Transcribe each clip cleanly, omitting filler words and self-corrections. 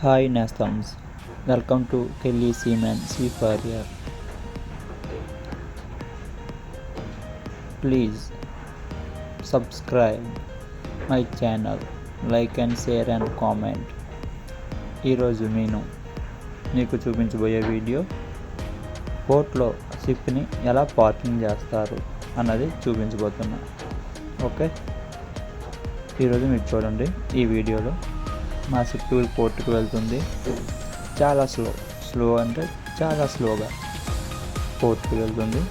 Hi Nastams, welcome to Kelly Seaman Seafarer. Please subscribe my channel, like and share and comment. ఈరోజు నేను మీకు చూపించబోయే video పోర్ట్లో షిప్ని ఎలా parking చేస్తారు అన్నది చూపించబోతున్నా. ఓకే, ఈరోజు మీరు చూడండి. ఈ వీడియోలో మా షిప్ పోర్టుకు వెళ్తుంది. చాలా స్లో అంటే చాలా స్లోగా పోర్టుకు వెళ్తుంది.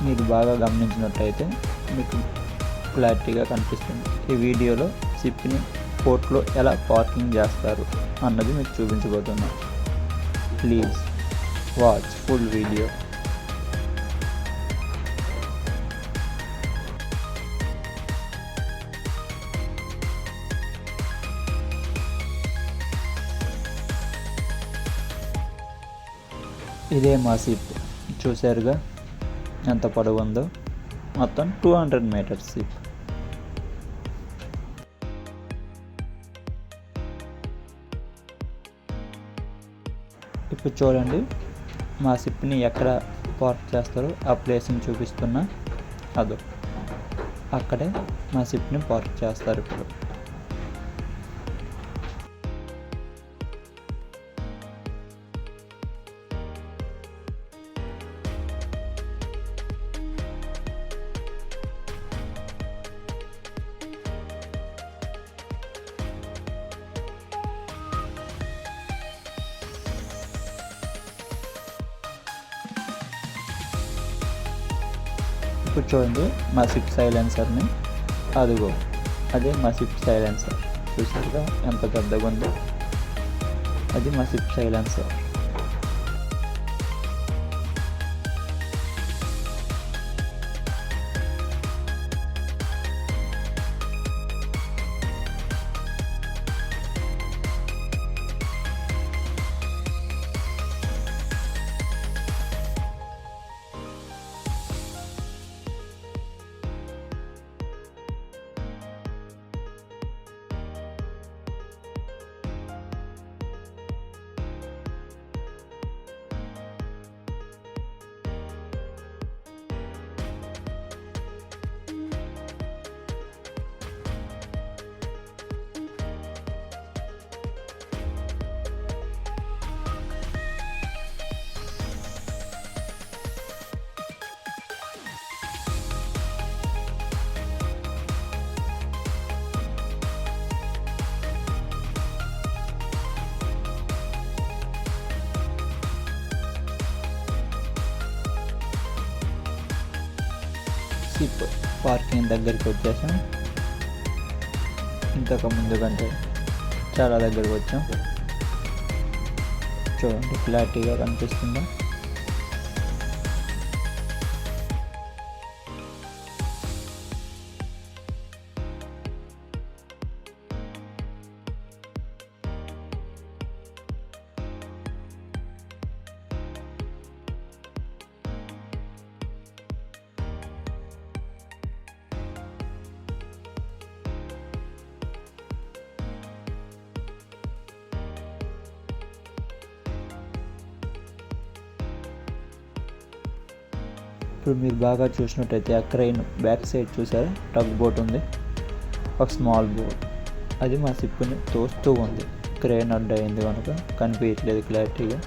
మీరు బాగా గమనించినట్టయితే మీకు క్లారిటీగా కనిపిస్తుంది. ఈ వీడియోలో షిప్ని పోర్ట్లో ఎలా పార్కింగ్ చేస్తారు అన్నది మీకు చూపించబోతున్నా. Please watch full video. ఇదే మా షిప్, చూశారుగా ఎంత పొడవు ఉందో. మొత్తం 200 మీటర్స్ షిప్. ఇప్పుడు చూడండి, మా షిప్ని ఎక్కడ పార్క్ చేస్తారో ఆ ప్లేస్ని చూపిస్తున్నా. అదో అక్కడే మా షిప్ని పార్క్ చేస్తారు ఇప్పుడు. ఇప్పుడు చూడండి మా షిప్ సైలెన్సర్ని. అదిగో అదే మా షిప్ సైలెన్సర్. చూసారుగా ఎంత పెద్దగా ఉందో. అది మా షిప్ సైలెన్సర్. షిప్ పార్కింగ్ దగ్గరికి వచ్చేసాం. ఇంతకు ముందు కంటే చాలా దగ్గరికి వచ్చాం. చూడండి, క్లారిటీగా కనిపిస్తుందా? ఇప్పుడు మీరు బాగా చూసినట్టయితే ఆ క్రెయిన్ బ్యాక్ సైడ్ చూసారా, టగ్ బోట్ ఉంది, ఒక స్మాల్ బోట్. అది మా షిప్ని తోస్తూ ఉంది. క్రెయిన్ అడ్డయింది కనుక కనిపించట్లేదు క్లారిటీగా.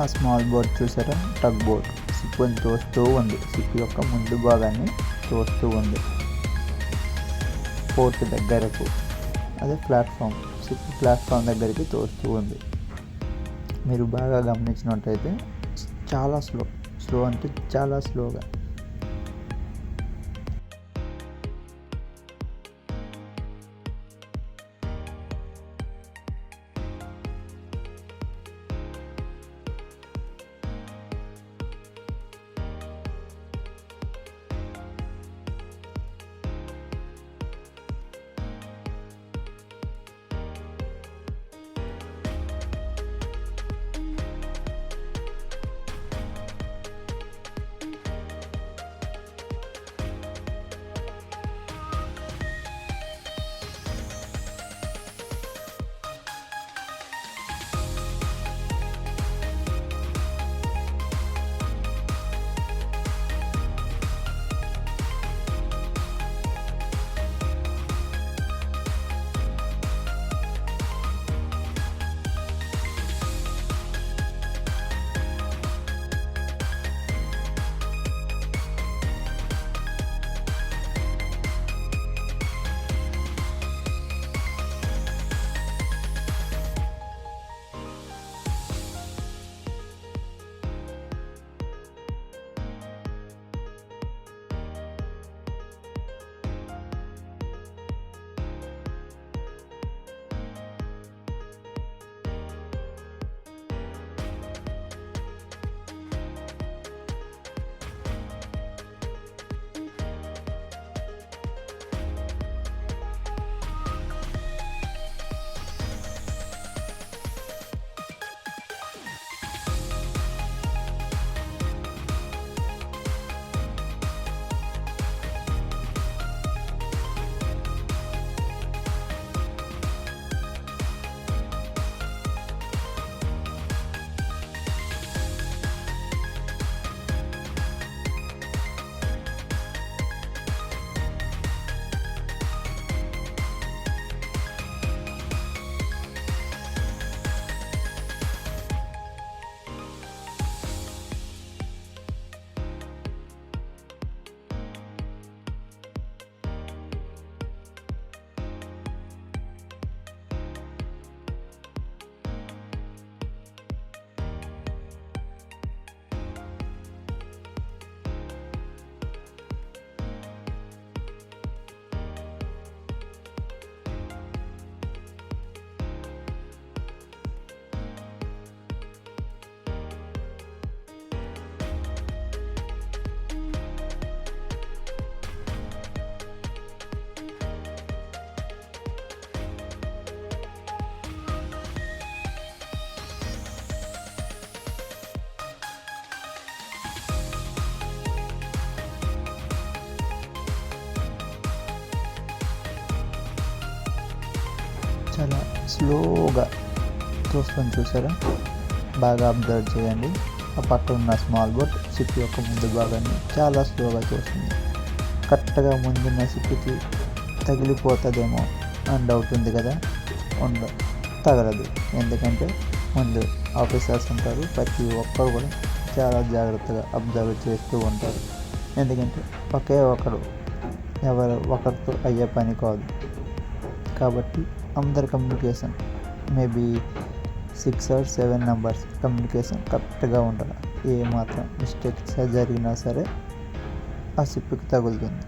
ఆ స్మాల్ బోట్ చూసారా, టగ్ బోట్ షిప్ని తోస్తూ ఉంది. షిప్ యొక్క ముందు భాగాన్ని తోస్తూ ఉంది పోర్ట్ దగ్గరకు. అదే ప్లాట్ఫామ్, షిప్ ప్లాట్ఫామ్ దగ్గరికి తోస్తూ ఉంది. మీరు బాగా గమనించినట్టయితే చాలా స్లో అంటే చాలా స్లోగా. చాలా స్లోగా తోస్తుంది చూసారా, బాగా అబ్జర్వ్ చేయండి. ఆ పక్కన ఉన్న స్మాల్ బోట్ షిప్ యొక్క ముందు భాగాన్ని చాలా స్లోగా తోస్తుంది. కరెక్ట్గా ముందున్న షిప్కి తగిలిపోతుందేమో అని డౌట్ ఉంది కదా, తగలదు. ఎందుకంటే ముందు ఆఫీసర్స్ ఉంటారు, ప్రతి ఒక్కరు కూడా చాలా జాగ్రత్తగా అబ్జర్వ్ చేస్తూ ఉంటారు. ఎందుకంటే ఒకే ఒకరితో అయ్యే పని కాదు కాబట్టి అందరి communication maybe 6 or 7 members communication కరెక్ట్గా ఉండాలి. ఏ మాత్రం మిస్టేక్స్ జరిగినా సరే ఆ షిప్కి తగులుతుంది.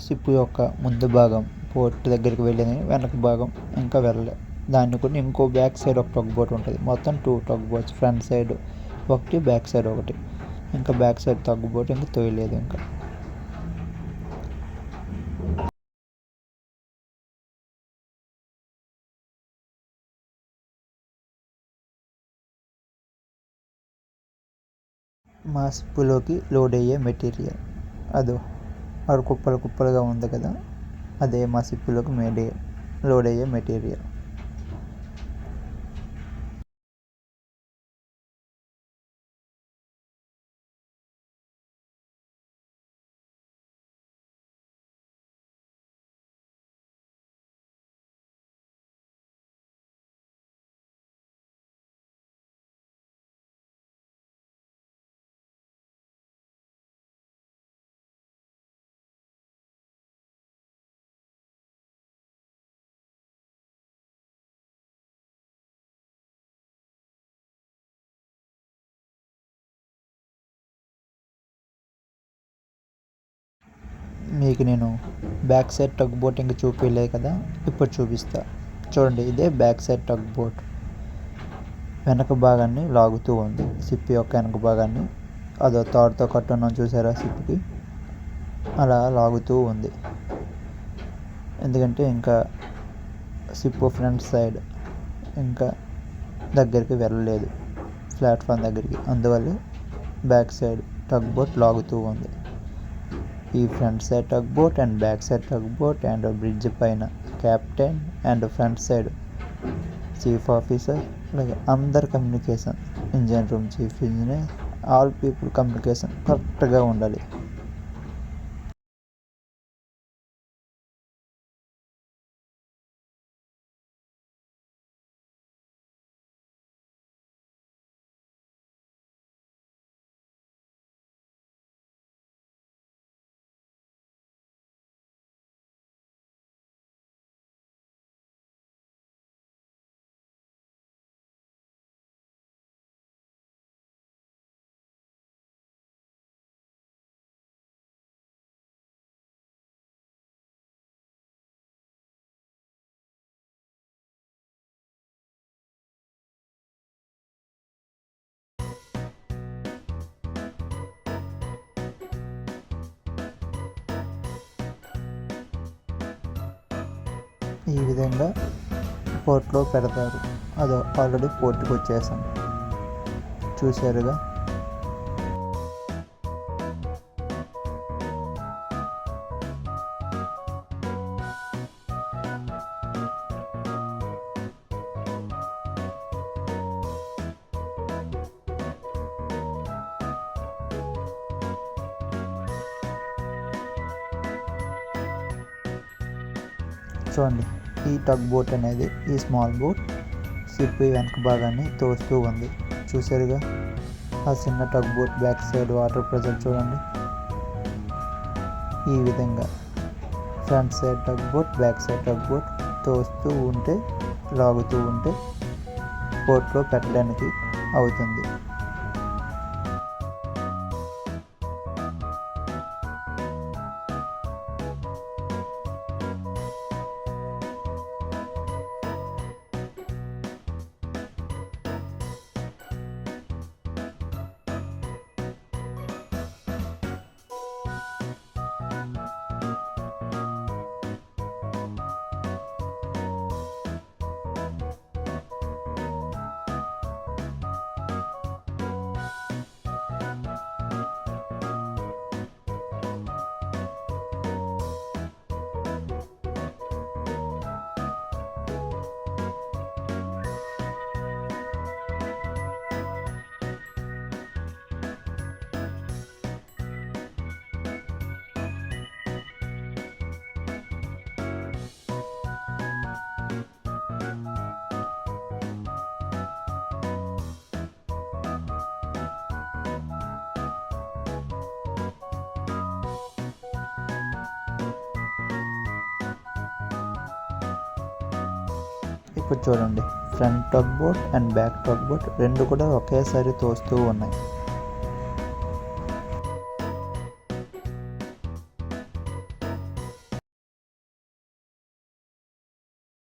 షిప్ యొక్క ముందు భాగం పోర్ట్ దగ్గరికి వెళ్ళింది, వెనక భాగం ఇంకా వెళ్ళలే. దాన్ని కూడా ఇంకో బ్యాక్ సైడ్ ఒక టగ్ బోట్ ఉంటుంది. మొత్తం 2 టగ్ బోట్స్, ఫ్రంట్ సైడ్ ఒకటి, బ్యాక్ సైడ్ ఒకటి. ఇంకా బ్యాక్ సైడ్ టగ్ బోట్ ఇంకా తోయలేదు. ఇంకా మా షిప్లోకి లోడ్ అయ్యే మెటీరియల్ అదో అది కుప్పలు కుప్పలుగా ఉంది కదా, అదే మా షిప్లోకి లోడ్ అయ్యే మెటీరియల్. మీకు నేను బ్యాక్ సైడ్ టగ్ బోట్ ఇంకా చూపించలేదు కదా, ఇప్పుడు చూపిస్తా చూడండి. ఇదే బ్యాక్ సైడ్ టగ్ బోట్. వెనక భాగాన్ని లాగుతూ ఉంది. షిప్ యొక్క వెనక భాగాన్ని అదో తాడుతో కట్టున్నాం చూసారా షిప్కి, అలా లాగుతూ ఉంది. ఎందుకంటే ఇంకా షిప్ ఫ్రంట్ సైడ్ ఇంకా దగ్గరికి వెళ్ళలేదు, ప్లాట్ఫామ్ దగ్గరికి. అందువల్ల బ్యాక్ సైడ్ టగ్ బోట్ లాగుతూ ఉంది. ఈ front side tug boat and back side tug boat and bridge పైన captain and front side chief officer, అలాగే అందరు communication, engine room chief engineer, all people communication కరెక్ట్గా ఉండాలి. ఈ విధంగా పోర్ట్లో పెడతారు. అదో ఆల్రెడీ పోర్ట్కి వచ్చేసాం చూసారుగా. చూడండి, ఈ టగ్ బోట్ అనేది, ఈ స్మాల్ బోట్ షిప్ వెనక భాగాన్ని తోస్తూ ఉంది చూసారుగా. ఆ చిన్న tug boat back side water pressure చూడండి. ఈ విధంగా front side tug boat, back side tug boat తోస్తూ ఉంటే, లాగుతూ ఉంటే పోర్ట్లో పెట్టడానికి అవుతుంది. ఇప్పుడు చూడండి, front tug boat and back tug boat రెండు కూడా ఒకేసారి తోస్తూ ఉన్నాయి.